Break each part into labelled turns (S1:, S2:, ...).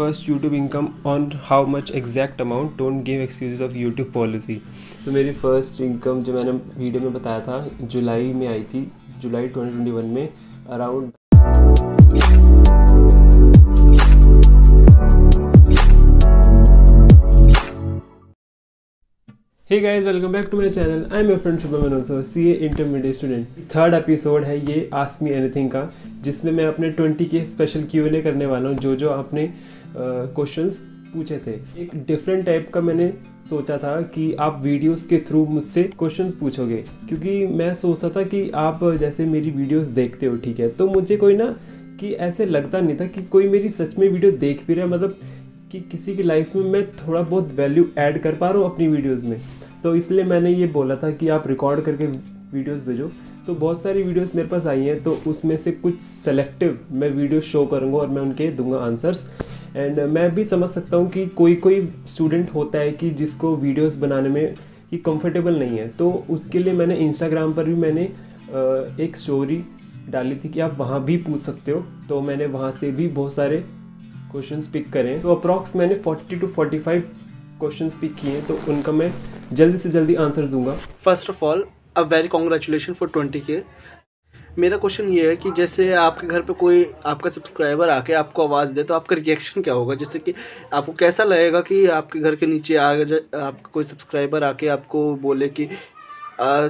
S1: first YouTube income on how much exact amount, don't give excuses of YouTube policy। तो मेरी first income जो मैंने video में बताया था जुलाई में आई थी, जुलाई 2021 में around. Hey guys, welcome back to my channel. I am your friend Shubham Manoj, CA intermediate student. Third episode है ये आस्क मी एनीथिंग का, जिसमें मैं अपने 20 के स्पेशल Q&A करने वाला हूँ, जो आपने क्वेश्चंस पूछे थे। एक डिफरेंट टाइप का मैंने सोचा था कि आप वीडियोस के थ्रू मुझसे क्वेश्चंस पूछोगे, क्योंकि मैं सोचता था कि आप जैसे मेरी वीडियोस देखते हो, ठीक है, तो मुझे कोई ना कि ऐसे लगता नहीं था कि कोई मेरी सच में वीडियो देख भी रहा है, मतलब कि किसी की लाइफ में मैं थोड़ा बहुत वैल्यू ऐड कर पा रहा हूँ अपनी वीडियोस में। तो इसलिए मैंने ये बोला था कि आप रिकॉर्ड करके वीडियोस भेजो। तो बहुत सारी वीडियोस मेरे पास आई हैं, तो उसमें से कुछ सेलेक्टिव मैं वीडियो शो करूँगा और मैं उनके दूंगा आंसर्स। एंड मैं भी समझ सकता हूँ कि कोई स्टूडेंट होता है कि जिसको वीडियोस बनाने में कि कंफर्टेबल नहीं है, तो उसके लिए मैंने इंस्टाग्राम पर भी मैंने एक स्टोरी डाली थी कि आप वहाँ भी पूछ सकते हो। तो मैंने वहाँ से भी बहुत सारे क्वेश्चंस पिक करें। तो अप्रॉक्स मैंने 40 to 45 क्वेश्चंस पिक किए हैं, तो उनका मैं जल्दी से जल्दी आंसर दूंगा।
S2: First of all a very congratulation for 20K। मेरा क्वेश्चन ये है कि जैसे आपके घर पे कोई आपका सब्सक्राइबर आके आपको आवाज़ दे, तो आपका रिएक्शन क्या होगा? जैसे कि आपको कैसा लगेगा कि आपके घर के नीचे आपका कोई सब्सक्राइबर आके आपको बोले कि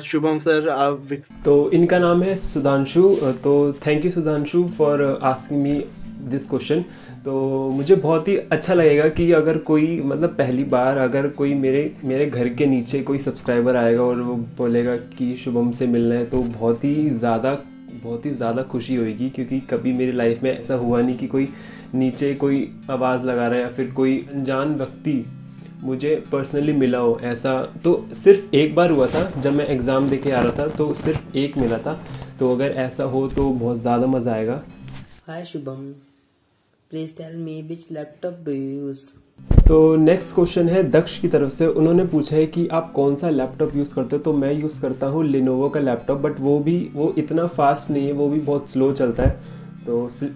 S2: शुभम सर आप।
S1: तो इनका नाम है सुधांशु। तो thank you Sudhanshu for asking me this question. तो मुझे बहुत ही अच्छा लगेगा कि अगर कोई मतलब पहली बार अगर कोई मेरे घर के नीचे कोई सब्सक्राइबर आएगा और वो बोलेगा कि शुभम से मिलना है, तो बहुत ही ज़्यादा खुशी होगी, क्योंकि कभी मेरी लाइफ में ऐसा हुआ नहीं कि कोई नीचे कोई आवाज़ लगा रहा है या फिर कोई अनजान व्यक्ति मुझे पर्सनली मिला हो। ऐसा तो सिर्फ एक बार हुआ था, जब मैं एग्ज़ाम दे के आ रहा था, तो सिर्फ एक मिला था। तो अगर ऐसा हो तो बहुत ज़्यादा मज़ा आएगा।
S3: Hi Shubham, please tell me which laptop do you use.
S1: तो नेक्स्ट क्वेश्चन है दक्ष की तरफ से। उन्होंने पूछा है कि आप कौन सा लैपटॉप यूज़ करते हो। तो मैं यूज़ करता हूँ लिनोवो का लैपटॉप, बट वो इतना फास्ट नहीं है, वो भी बहुत स्लो चलता है।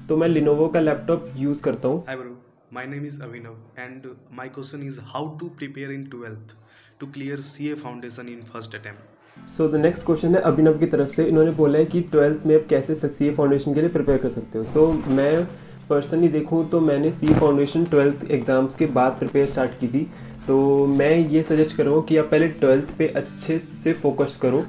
S1: तो मैं लिनोवो का लैपटॉप यूज़ करता हूँ।
S4: Hi bro, my name is Avinav and my question is how to prepare in 12th to clear CA foundation in first attempt.
S1: So the next question है अभिनव की तरफ से। इन्होंने बोला है कि 12th में आप कैसे CA फाउंडेशन के लिए प्रिपेयर कर सकते हो। तो मैं पर्सनली देखूँ तो मैंने CA फाउंडेशन 12th एग्ज़ाम्स के बाद प्रिपेयर स्टार्ट की थी। तो मैं ये सजेस्ट करूँगा कि आप पहले 12th पे अच्छे से फोकस करो,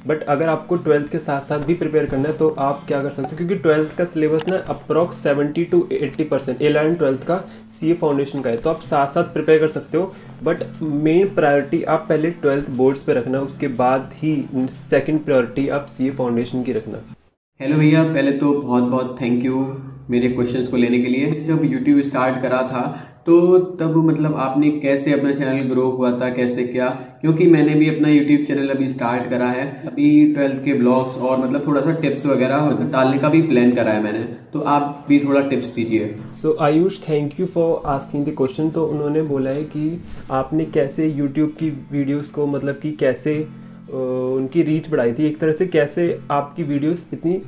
S1: बट अगर आपको 12th के साथ साथ भी प्रिपेयर करना है तो आप क्या कर सकते हो, क्योंकि 12th का सिलेबस ना अप्रॉक्स 70 to 80% 11 12th का CA फाउंडेशन का है। तो आप साथ साथ प्रिपेयर कर सकते हो, बट मेन प्रायोरिटी आप पहले 12th बोर्ड्स पे रखना, उसके बाद ही सेकंड प्रायोरिटी आप CA फाउंडेशन की रखना।
S5: हेलो भैया, पहले तो बहुत बहुत थैंक यू मेरे क्वेश्चंस को लेने के लिए। जब YouTube स्टार्ट करा था तो तब मतलब आपने कैसे अपना चैनल ग्रो हुआ था, कैसे क्या? क्योंकि मैंने भी अपना YouTube चैनल अभी स्टार्ट करा है, अभी 12th के ब्लॉग्स और मतलब थोड़ा सा टिप्स वगैरह डालने का भी प्लान करा है मैंने, तो आप भी थोड़ा टिप्स दीजिए।
S1: So Ayush, thank you for asking the question. तो उन्होंने बोला है कि आपने कैसे YouTube की वीडियोस को मतलब कि कैसे उनकी रीच बढ़ाई थी, एक तरह से कैसे आपकी वीडियोस इतनी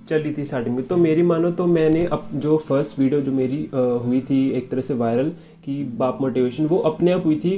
S1: चल रही थी स्टार्टिंग में। तो मेरी मानो तो मैंने अब जो फर्स्ट वीडियो जो मेरी हुई थी एक तरह से वायरल कि बाप मोटिवेशन, वो अपने आप हुई थी।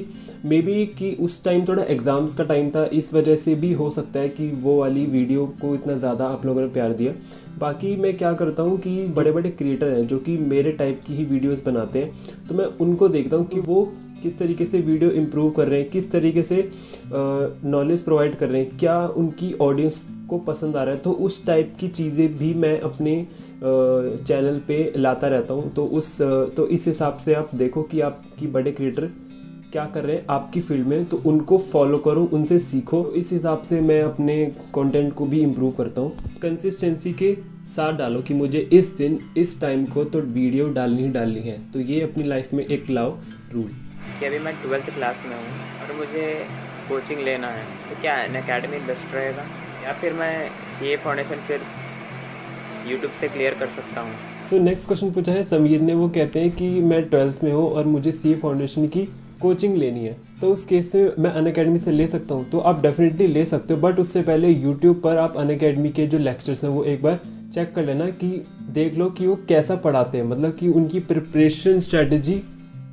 S1: मे बी कि उस टाइम थोड़ा एग्ज़ाम्स का टाइम था, इस वजह से भी हो सकता है कि वो वाली वीडियो को इतना ज़्यादा आप लोगों ने प्यार दिया। बाकी मैं क्या करता हूँ कि बड़े बड़े क्रिएटर हैं जो कि मेरे टाइप की ही वीडियोज़ बनाते हैं, तो मैं उनको देखता हूँ कि वो किस तरीके से वीडियो इम्प्रूव कर रहे हैं, किस तरीके से नॉलेज प्रोवाइड कर रहे हैं, क्या उनकी ऑडियंस को पसंद आ रहा है। तो उस टाइप की चीज़ें भी मैं अपने चैनल पे लाता रहता हूँ। तो इस हिसाब से आप देखो कि आपकी बड़े क्रिएटर क्या कर रहे हैं आपकी फील्ड में, तो उनको फॉलो करो, उनसे सीखो। इस हिसाब से मैं अपने कंटेंट को भी इम्प्रूव करता हूँ। कंसिस्टेंसी के साथ डालो कि मुझे इस दिन इस टाइम को तो वीडियो डालनी ही डालनी है। तो ये अपनी लाइफ में एक लाओ रूल।
S6: कि अभी मैं 12th क्लास में हूँ और मुझे कोचिंग लेना है, तो क्या अनअकैडमी बेस्ट रहेगा या फिर मैं CA फाउंडेशन सिर्फ YouTube से क्लियर कर सकता हूँ?
S1: सो नेक्स्ट क्वेश्चन पूछा है समीर ने। वो कहते हैं कि मैं 12th में हूँ और मुझे CA फाउंडेशन की कोचिंग लेनी है, तो उस केस में मैं अनअकैडमी से ले सकता हूँ? तो आप डेफिनेटली ले सकते हो, बट उससे पहले यूट्यूब पर आप अनअकैडमी के जो लेक्चर्स हैं वो एक बार चेक कर लेना कि देख लो कि वो कैसा पढ़ाते हैं, मतलब कि उनकी प्रिपरेशन स्ट्रेटजी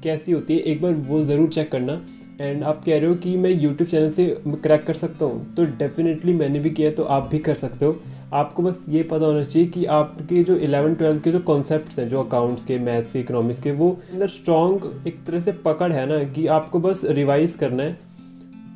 S1: कैसी होती है, एक बार वो ज़रूर चेक करना। एंड आप कह रहे हो कि मैं यूट्यूब चैनल से क्रैक कर सकता हूँ, तो डेफिनेटली मैंने भी किया, तो आप भी कर सकते हो। आपको बस ये पता होना चाहिए कि आपके जो 11-12 के जो कॉन्सेप्ट्स हैं, जो अकाउंट्स के, मैथ्स के, इकोनॉमिक्स के, वो अंदर स्ट्रॉन्ग एक तरह से पकड़ है ना, कि आपको बस रिवाइज करना है।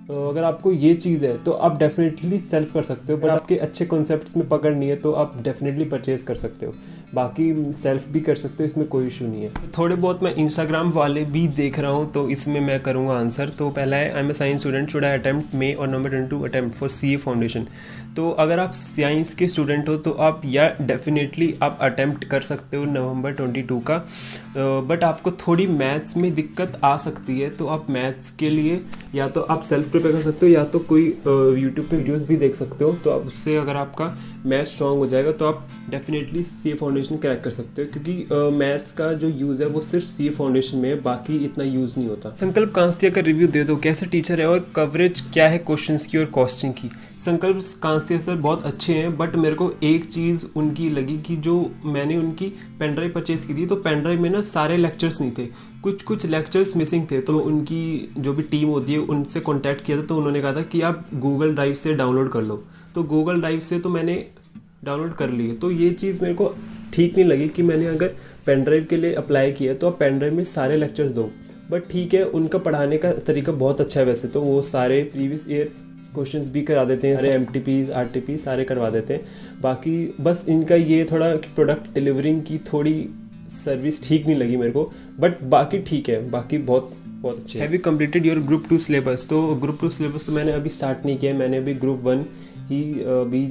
S1: तो अगर आपको ये चीज़ है तो आप डेफिनेटली सेल्फ कर सकते हो, बट आपके अच्छे कॉन्सेप्ट्स में पकड़ नहीं है तो आप डेफिनेटली परचेज़ कर सकते हो। बाकी सेल्फ भी कर सकते हो, इसमें कोई इशू नहीं है। थोड़े बहुत मैं इंस्टाग्राम वाले भी देख रहा हूँ, तो इसमें मैं करूँगा आंसर। तो पहला है, I am a science student, should I attempt May, और number 22 attempt for CA foundation. तो अगर आप साइंस के स्टूडेंट हो तो आप या डेफिनेटली आप अटेम्प्ट कर सकते हो नवंबर 22 का, बट आपको थोड़ी मैथ्स में दिक्कत आ सकती है, तो आप मैथ्स के लिए या तो आप सेल्फ प्रिपेयर कर सकते हो, या तो कोई यूट्यूब पे वीडियोस भी देख सकते हो। तो आप उससे अगर आपका मैथ्स स्ट्रॉन्ग हो जाएगा तो आप डेफिनेटली CA फाउंडेशन क्रैक कर सकते हो, क्योंकि मैथ्स का जो यूज़ है वो सिर्फ CA फाउंडेशन में है, बाकी इतना यूज़ नहीं होता। संकल्प कांस्तिया का रिव्यू दे दो, कैसे टीचर है और कवरेज क्या है क्वेश्चंस की और कॉस्टिंग की। संकल्प कांस्तिया सर बहुत अच्छे हैं, बट मेरे को एक चीज़ उनकी लगी कि जो मैंने उनकी पेन ड्राइव परचेज़ की थी, तो पेन ड्राइव में ना सारे लेक्चर्स नहीं थे, कुछ लेक्चर्स मिसिंग थे। तो उनकी जो भी टीम होती है उनसे कॉन्टैक्ट किया था, तो उन्होंने कहा था कि आप गूगल ड्राइव से डाउनलोड कर लो। तो गूगल ड्राइव से तो मैंने डाउनलोड कर ली है। तो ये चीज़ मेरे को ठीक नहीं लगी कि मैंने अगर पेन ड्राइव के लिए अप्लाई किया तो आप पेन ड्राइव में सारे लेक्चर्स दो। बट ठीक है, उनका पढ़ाने का तरीका बहुत अच्छा है वैसे, तो वो सारे प्रीवियस ईयर क्वेश्चंस भी करा देते हैं, सारे MTPs RTP सारे करवा देते हैं। बाकी बस इनका ये थोड़ा प्रोडक्ट डिलीवरिंग की थोड़ी सर्विस ठीक नहीं लगी मेरे को, बट बाकी ठीक है, बाकी बहुत अच्छे। Have you completed your group 2 syllabus? तो ग्रुप 2 सिलेबस तो मैंने अभी स्टार्ट नहीं किया है, मैंने अभी ग्रुप 1 ही अभी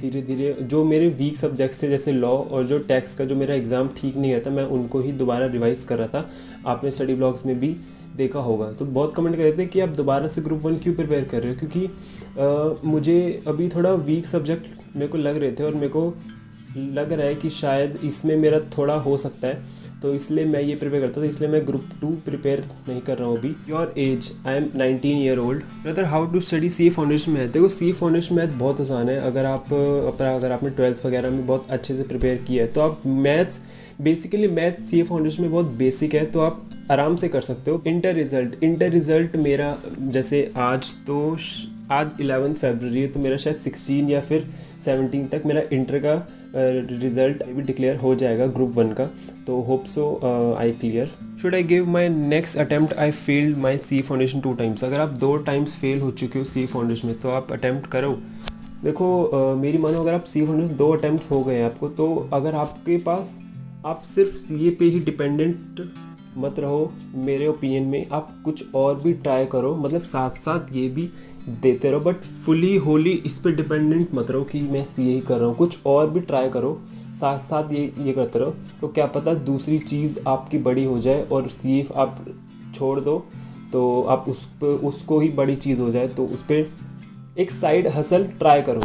S1: धीरे धीरे, जो मेरे वीक सब्जेक्ट्स थे जैसे लॉ और जो टैक्स का जो मेरा एग्ज़ाम ठीक नहीं गया था, मैं उनको ही दोबारा रिवाइज़ कर रहा था। आपने स्टडी ब्लॉग्स में भी देखा होगा। तो बहुत कमेंट कर रहे थे कि आप दोबारा से ग्रुप 1 क्यों प्रिपेयर कर रहे हो, क्योंकि मुझे अभी थोड़ा वीक सब्जेक्ट मेरे को लग रहे थे, और मेरे को लग रहा है कि शायद इसमें मेरा थोड़ा हो सकता है, तो इसलिए मैं ये प्रिपेयर करता था, इसलिए मैं ग्रुप 2 प्रिपेयर नहीं कर रहा हूँ अभी। Your age? I am 19 year old. Brother, how to study CA foundation math? देखो, CA फाउंडेशन मैथ बहुत आसान है। अगर आपने 12th वगैरह में बहुत अच्छे से प्रिपेयर किया है तो आप मैथ्स बेसिकली CA फाउंडेशन में बहुत बेसिक है, तो आप आराम से कर सकते हो। इंटर रिज़ल्ट मेरा जैसे आज 11 फरवरी है, तो मेरा शायद 16 या फिर 17 तक मेरा इंटर का रिज़ल्ट भी डिक्लेयर हो जाएगा ग्रुप 1 का, तो hope so I clear. Should I give my next attempt? I failed my CA foundation 2 times. अगर आप 2 टाइम्स फेल हो चुके हो CA फाउंडेशन में तो आप अटैम्प्ट करो। देखो, मेरी मानो अगर आप CA फाउंडेशन 2 अटैम्प्ट हो गए आपको, तो अगर आपके पास, आप सिर्फ CA पे ही डिपेंडेंट मत रहो, मेरे ओपिनियन में आप कुछ और भी ट्राई करो, मतलब साथ साथ ये भी देते रहो, बट फुली होली इस पर डिपेंडेंट मत रहो कि मैं CA ही कर रहा हूँ, कुछ और भी ट्राई करो, साथ साथ ये करते रहो। तो क्या पता दूसरी चीज़ आपकी बड़ी हो जाए और CA आप छोड़ दो, तो आप उसको ही बड़ी चीज़ हो जाए, तो उस पर एक साइड हसल ट्राई करो।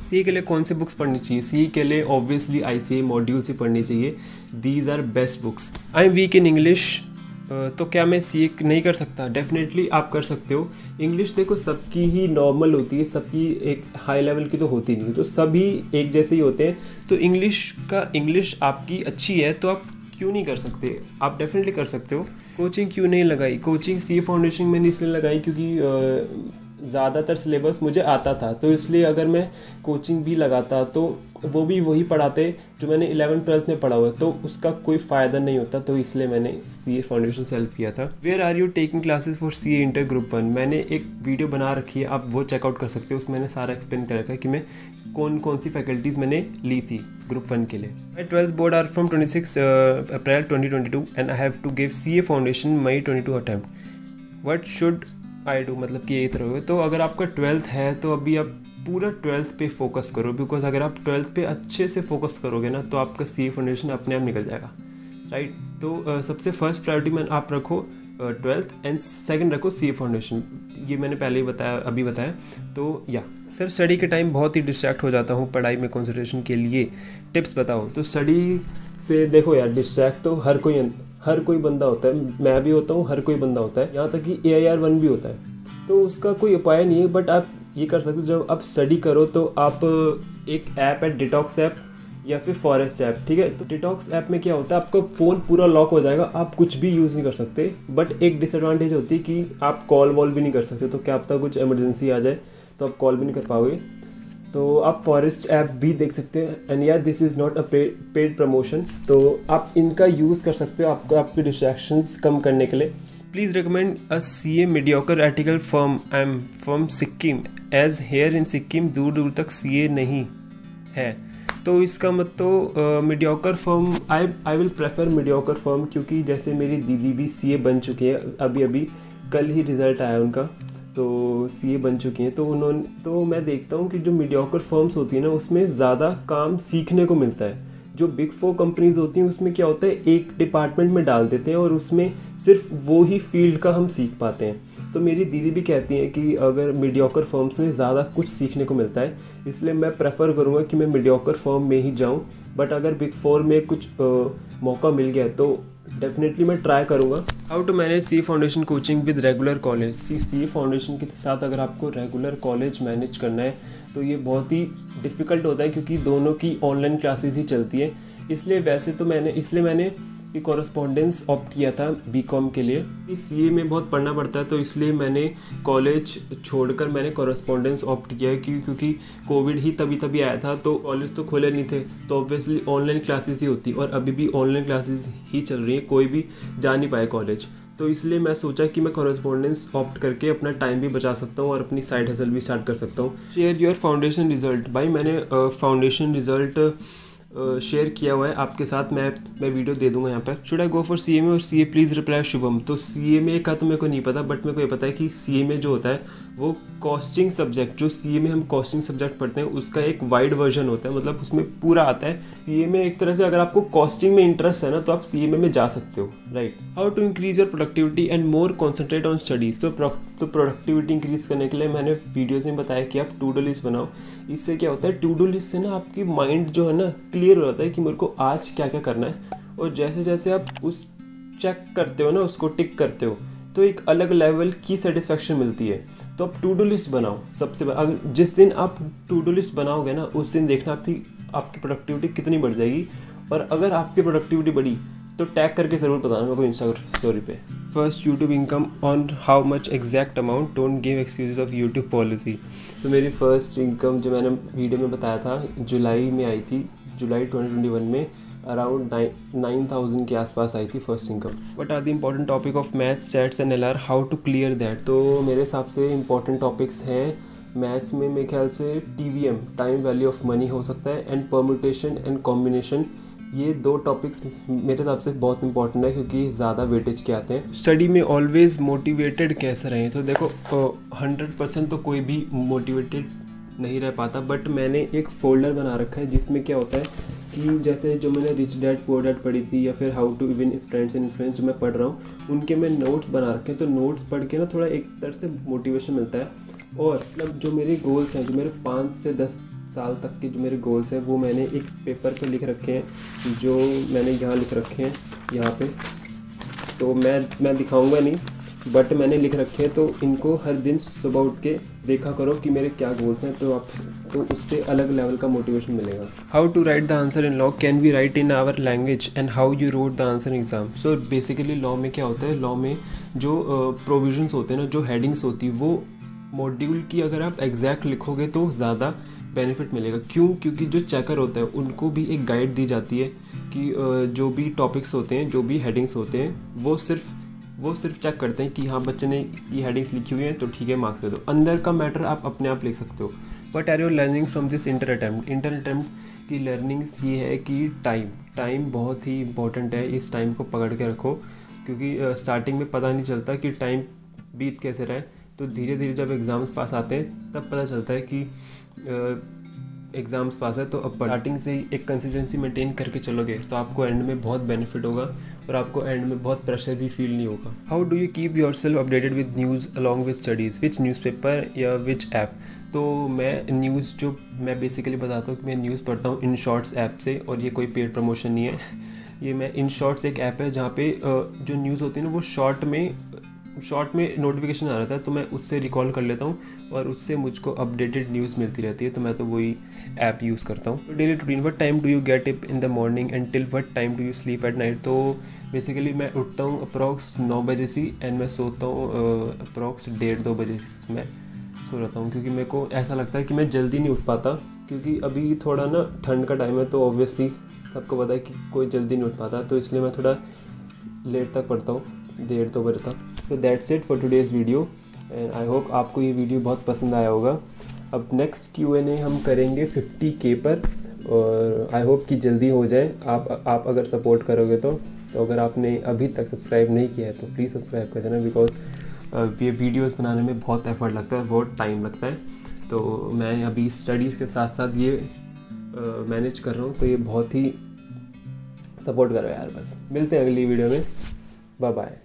S1: CA के लिए कौन सी बुक्स पढ़नी चाहिए? CA के लिए ऑब्वियसली ICA मॉड्यूल्स ही पढ़नी चाहिए। These are best books. I am weak in English, तो क्या मैं CA नहीं कर सकता? डेफिनेटली आप कर सकते हो। इंग्लिश देखो सबकी ही नॉर्मल होती है, सबकी एक हाई लेवल की तो होती नहीं, तो सभी एक जैसे ही होते हैं। तो इंग्लिश आपकी अच्छी है तो आप क्यों नहीं कर सकते? आप डेफिनेटली कर सकते हो। कोचिंग क्यों नहीं लगाई? कोचिंग CA फाउंडेशन में इसलिए लगाई क्योंकि ज़्यादातर सिलेबस मुझे आता था, तो इसलिए अगर मैं कोचिंग भी लगाता तो वो भी वही पढ़ाते जो मैंने 11th-12th में पढ़ा हुआ है, तो उसका कोई फ़ायदा नहीं होता, तो इसलिए मैंने CA फाउंडेशन सेल्फ किया था। Where are you taking classes for CA inter group 1? मैंने एक वीडियो बना रखी है, आप वो चेकआउट कर सकते हो, उसमें मैंने सारा एक्सप्लेन कर रखा है कि मैं कौन सी फैकल्टीज़ मैंने ली थी ग्रुप 1 के लिए। My 12th board are from 26 April 2022 and I have to give CA foundation May 22 attempt. What should I do? मतलब कि यही तरह हो। तो अगर आपका 12th है तो अभी आप पूरा 12th पे फोकस करो, बिकॉज अगर आप 12th पे अच्छे से फोकस करोगे ना तो आपका CA फाउंडेशन अपने आप निकल जाएगा, राइट। तो सबसे फर्स्ट प्रायोरिटी में आप रखो 12th एंड सेकंड रखो CA फाउंडेशन। ये मैंने पहले ही अभी बताया। तो या सर, स्टडी के टाइम बहुत ही डिस्ट्रैक्ट हो जाता हूँ, पढ़ाई में कंसंट्रेशन के लिए टिप्स बताओ। तो स्टडी से देखो यार, डिस्ट्रैक्ट तो हर कोई बंदा होता है, मैं भी होता हूँ, हर कोई बंदा होता है, यहाँ तक कि AIR1 भी होता है, तो उसका कोई उपाय नहीं है। बट आप ये कर सकते हो, जब आप स्टडी करो तो आप एक ऐप है डिटॉक्स ऐप, या फिर फॉरेस्ट ऐप, ठीक है। तो डिटॉक्स ऐप में क्या होता है, आपका फ़ोन पूरा लॉक हो जाएगा, आप कुछ भी यूज़ नहीं कर सकते। बट एक डिसएडवांटेज होती है कि आप कॉल वॉल भी नहीं कर सकते, तो क्या पता कुछ इमरजेंसी आ जाए तो आप कॉल भी नहीं कर पाओगे। तो आप फॉरेस्ट ऐप भी देख सकते हैं। एंड यार this is not a paid promotion, तो आप इनका यूज़ कर सकते हो आपके डिस्ट्रैक्शंस कम करने के लिए। Please recommend a CA mediocre article from I am from Sikkim, as here in Sikkim दूर दूर तक CA नहीं है। तो इसका मतलब mediocre form, I will prefer mediocre form, क्योंकि जैसे मेरी दीदी भी CA बन चुकी है, अभी कल ही रिज़ल्ट आया उनका, तो CA बन चुकी हैं। तो मैं देखता हूँ कि जो मीडियोकर फर्म्स होती हैं ना, उसमें ज़्यादा काम सीखने को मिलता है। जो बिग 4 कंपनीज़ होती हैं उसमें क्या होता है, एक डिपार्टमेंट में डाल देते हैं और उसमें सिर्फ वो ही फील्ड का हम सीख पाते हैं। तो मेरी दीदी भी कहती हैं कि अगर मीडियोकर फर्म्स में ज़्यादा कुछ सीखने को मिलता है, इसलिए मैं प्रेफर करूँगा कि मैं मीडियोकर फर्म में ही जाऊँ। बट अगर बिग 4 में कुछ मौका मिल गया तो डेफिनेटली मैं ट्राई करूँगा। How to manage CA foundation coaching with regular college. CA foundation के साथ अगर आपको रेगुलर कॉलेज मैनेज करना है तो ये बहुत ही डिफ़िकल्ट होता है, क्योंकि दोनों की ऑनलाइन क्लासेस ही चलती है। इसलिए मैंने ये कॉरेस्पॉन्डेंस ऑप्ट किया था BCom के लिए। CA में बहुत पढ़ना पड़ता है, तो इसलिए मैंने कॉलेज छोड़कर मैंने कॉरेस्पॉन्डेंस ऑप्ट किया है, क्योंकि कोविड ही तभी आया था, तो कॉलेज तो खुले नहीं थे, तो ऑब्वियसली ऑनलाइन क्लासेस ही होती, और अभी भी ऑनलाइन क्लासेस ही चल रही हैं, कोई भी जा नहीं पाए कॉलेज। तो इसलिए मैं सोचा कि मैं कॉरेस्पॉन्डेंस ऑप्ट करके अपना टाइम भी बचा सकता हूँ और अपनी साइड हसल भी स्टार्ट कर सकता हूँ। Share your foundation result. भाई मैंने फाउंडेशन रिजल्ट शेयर किया हुआ है आपके साथ, मैं वीडियो दे दूंगा यहाँ पर। Should I go for CA में और CA प्लीज़ रिप्लाई शुभम। तो CA में का तो मेरे को नहीं पता, बट मेरे को ये पता है कि CA में जो होता है वो कॉस्टिंग सब्जेक्ट, जो CA में हम कॉस्टिंग सब्जेक्ट पढ़ते हैं उसका एक वाइड वर्जन होता है, मतलब उसमें पूरा आता है। CA में एक तरह से अगर आपको कॉस्टिंग में इंटरेस्ट है ना, तो आप CA में जा सकते हो, right. How to increase your productivity and more concentrate on studies. तो प्रोडक्टिविटी इंक्रीज़ करने के लिए मैंने वीडियोज़ में बताया कि आप टू डू लिस्ट बनाओ। इससे क्या होता है, टू डू लिस्ट से ना आपकी माइंड जो है ना क्लियर हो जाता है कि मेरे को आज क्या क्या करना है, और जैसे जैसे आप उस चेक करते हो ना, उसको टिक करते हो, तो एक अलग लेवल की सेटिस्फेक्शन मिलती है। तो आप टू डू लिस्ट बनाओ सबसे अगर जिस दिन आप टू डू लिस्ट बनाओगे ना, उस दिन देखना आपकी प्रोडक्टिविटी कितनी बढ़ जाएगी। और अगर आपकी प्रोडक्टिविटी बढ़ी तो टैग करके ज़रूर बताना मेरे को इंस्टाग्राम स्टोरी पे। First YouTube income on how much exact amount, don't give excuses of YouTube policy. तो मेरी फर्स्ट इनकम जो मैंने वीडियो में बताया था जुलाई में आई थी, जुलाई 2021 में अराउंड 9,000 के आसपास आई थी first income. What are the important topic of maths, stats and LR, how to clear that. तो मेरे हिसाब से इम्पॉर्टेंट टॉपिक्स हैं मैथ्स में, मेरे ख्याल से TVM time value of money हो सकता है, एंड परम्यूटेशन एंड कॉम्बिनेशन। ये दो टॉपिक्स मेरे हिसाब से बहुत इंपॉर्टेंट है, क्योंकि ज़्यादा वेटेज के आते हैं। स्टडी में ऑलवेज मोटिवेटेड कैसे रहें। तो देखो 100% तो कोई भी मोटिवेटेड नहीं रह पाता, बट मैंने एक फोल्डर बना रखा है जिसमें क्या होता है कि जैसे जो मैंने रिच डैड पुअर डैड पढ़ी थी, या फिर how to win friends and influence जो मैं पढ़ रहा हूँ, उनके मैं नोट्स बना रखे हैं। तो नोट्स पढ़ के ना थोड़ा एक तरह से मोटिवेशन मिलता है। और मतलब जो मेरे गोल्स हैं, जो मेरे 5 से 10 साल तक के जो मेरे गोल्स हैं, वो मैंने एक पेपर पे लिख रखे हैं, जो मैंने यहाँ लिख रखे हैं यहाँ पे। तो मैं दिखाऊंगा नहीं, बट मैंने लिख रखे हैं। तो इनको हर दिन सुबह उठ के देखा करो कि मेरे क्या गोल्स हैं, तो उससे अलग लेवल का मोटिवेशन मिलेगा। How to write the answer in law, can we write in our language, and how you wrote the answer exam. So basically law में क्या होता है, लॉ में जो प्रोविजंस होते हैं ना, जो हेडिंग्स होती है, वो मॉड्यूल की अगर आप एग्जैक्ट लिखोगे तो ज़्यादा बेनिफिट मिलेगा। क्यों? क्योंकि जो चेकर होता है उनको भी एक गाइड दी जाती है कि जो भी टॉपिक्स होते हैं, जो भी हेडिंग्स होते हैं, वो सिर्फ चेक करते हैं कि हाँ बच्चे ने ये हेडिंग्स लिखी हुई हैं तो ठीक है मार्क्स दे दो। अंदर का मैटर आप अपने आप लिख सकते हो। What are your learning from this inter attempt की लर्निंग्स ये है कि टाइम बहुत ही इंपॉर्टेंट है। इस टाइम को पकड़ के रखो, क्योंकि स्टार्टिंग में पता नहीं चलता कि टाइम बीत कैसे रहे। तो धीरे धीरे जब एग्ज़ाम्स पास आते हैं तब पता चलता है कि एग्ज़ाम्स पास है। तो अब स्टार्टिंग से ही एक कंसिस्टेंसी मेंटेन करके चलोगे तो आपको एंड में बहुत बेनिफिट होगा, और आपको एंड में बहुत प्रेशर भी फील नहीं होगा। How do you keep your self updated with news along with studies, which newspaper या विच ऐप। तो मैं न्यूज़ जो मैं बेसिकली बताता हूँ कि मैं न्यूज़ पढ़ता हूँ इन शॉर्ट्स ऐप से, और ये कोई पेड प्रमोशन नहीं है। ये मैं इन शॉर्ट्स एक ऐप है जहाँ पे जो न्यूज़ होती है ना वो शॉर्ट में शॉर्ट में नोटिफिकेशन आ रहा था तो मैं उससे रिकॉल कर लेता हूँ और उससे मुझको अपडेटेड न्यूज़ मिलती रहती है, तो मैं तो वही ऐप यूज़ करता हूँ। Daily routine, what time do you get up in the morning and till what time do you sleep at night. तो बेसिकली मैं उठता हूँ अप्रॉक्स 9 बजे से एंड मैं सोता हूँ अप्रॉक्स 1:30-2 बजे से मैं सो रहता हूँ, क्योंकि मेरे को ऐसा लगता है कि मैं जल्दी नहीं उठ पाता, क्योंकि अभी थोड़ा ना ठंड का टाइम है तो ऑब्वियसली सबको पता है कि कोई जल्दी नहीं उठ पाता, तो इसलिए मैं थोड़ा लेट तक पढ़ता हूँ, 1:30-2 बजे तक। तो that's it for today's video and I hope आपको ये वीडियो बहुत पसंद आया होगा। अब नेक्स्ट Q&A हम करेंगे 50K पर और आई होप कि जल्दी हो जाए। आप अगर सपोर्ट करोगे तो अगर आपने अभी तक सब्सक्राइब नहीं किया है तो प्लीज़ सब्सक्राइब कर देना, बिकॉज ये वीडियोस बनाने में बहुत एफर्ट लगता है, बहुत टाइम लगता है। तो मैं अभी स्टडीज़ के साथ साथ ये मैनेज कर रहा हूँ, तो ये बहुत ही सपोर्ट करो यार। बस मिलते हैं अगली वीडियो में, बाय बाय।